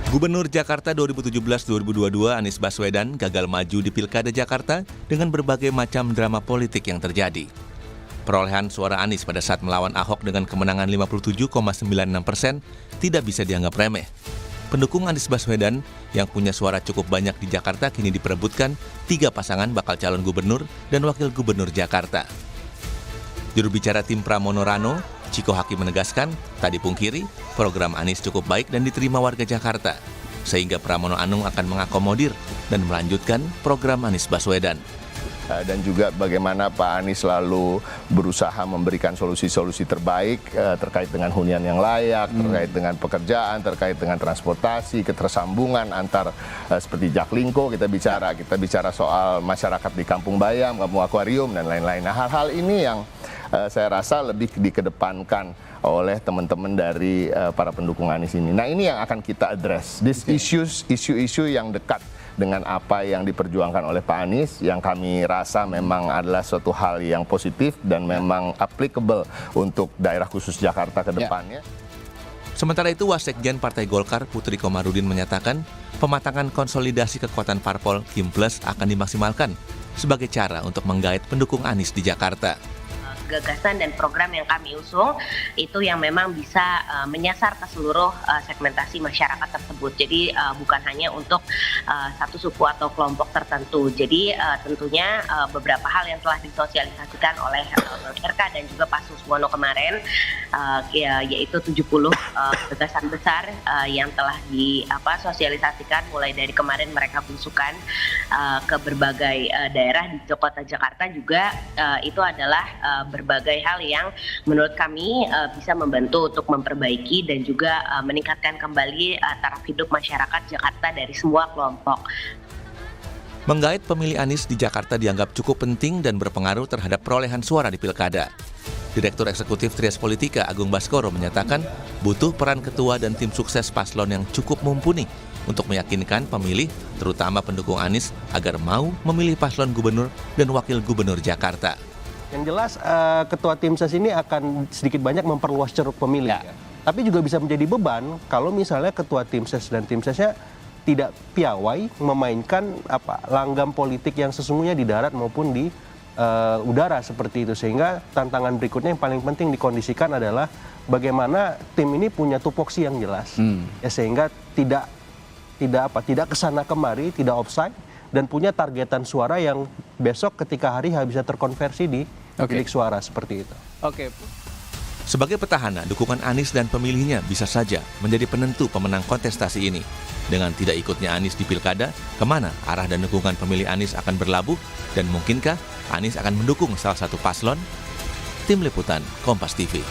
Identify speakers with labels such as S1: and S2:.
S1: Gubernur Jakarta 2017-2022 Anies Baswedan gagal maju di Pilkada Jakarta dengan berbagai macam drama politik yang terjadi. Perolehan suara Anies pada saat melawan Ahok dengan kemenangan 57,96% tidak bisa dianggap remeh. Pendukung Anies Baswedan yang punya suara cukup banyak di Jakarta kini diperebutkan 3 pasangan bakal calon gubernur dan wakil gubernur Jakarta. Juru bicara tim Pramono Rano, Ciko Hakim menegaskan, tak dipungkiri, program Anies cukup baik dan diterima warga Jakarta, sehingga Pramono Anung akan mengakomodir dan melanjutkan program Anies Baswedan.
S2: Dan juga bagaimana Pak Anies selalu berusaha memberikan solusi-solusi terbaik terkait dengan hunian yang layak, terkait dengan pekerjaan, terkait dengan transportasi, ketersambungan antar seperti Jaklingko kita bicara soal masyarakat di Kampung Bayam, Kampung Akuarium dan lain-lain. Nah, hal-hal ini yang saya rasa lebih dikedepankan oleh teman-teman dari para pendukung Anies ini. Nah, ini yang akan kita address. Isu-isu yang dekat dengan apa yang diperjuangkan oleh Pak Anies, yang kami rasa memang adalah suatu hal yang positif dan memang applicable untuk daerah khusus Jakarta ke depannya.
S1: Sementara itu, Wasekjen Partai Golkar Putri Komarudin menyatakan pematangan konsolidasi kekuatan parpol Kim Plus akan dimaksimalkan sebagai cara untuk menggait pendukung Anies di Jakarta.
S3: Gagasan dan program yang kami usung itu yang memang bisa menyasar ke seluruh segmentasi masyarakat tersebut. Jadi bukan hanya untuk satu suku atau kelompok tertentu. Jadi tentunya beberapa hal yang telah disosialisasikan oleh RK dan juga Pak Suswono kemarin, yaitu 70 gagasan besar yang telah disosialisasikan mulai dari kemarin mereka belusukan ke berbagai daerah di kota Jakarta juga itu adalah berbagai hal yang menurut kami bisa membantu untuk memperbaiki dan juga meningkatkan kembali taraf hidup masyarakat Jakarta dari semua kelompok.
S1: Menggait pemilih Anies di Jakarta dianggap cukup penting dan berpengaruh terhadap perolehan suara di Pilkada. Direktur Eksekutif Trias Politika Agung Baskoro menyatakan butuh peran ketua dan tim sukses paslon yang cukup mumpuni untuk meyakinkan pemilih, terutama pendukung Anies, agar mau memilih paslon gubernur dan wakil gubernur Jakarta.
S4: Yang jelas ketua tim ses ini akan sedikit banyak memperluas ceruk pemilih. Ya. Tapi juga bisa menjadi beban kalau misalnya ketua tim ses dan tim sesnya tidak piawai memainkan langgam politik yang sesungguhnya di darat maupun di udara seperti itu. Sehingga tantangan berikutnya yang paling penting dikondisikan adalah bagaimana tim ini punya tupoksi yang jelas. Ya, sehingga tidak kesana kemari, tidak offside, dan punya targetan suara yang besok ketika hari bisa terkonversi di bilik suara seperti itu.
S1: Sebagai petahana, dukungan Anies dan pemilihnya bisa saja menjadi penentu pemenang kontestasi ini. Dengan tidak ikutnya Anies di Pilkada, kemana arah dan dukungan pemilih Anies akan berlabuh? Dan mungkinkah Anies akan mendukung salah satu paslon? Tim Liputan, Kompas TV.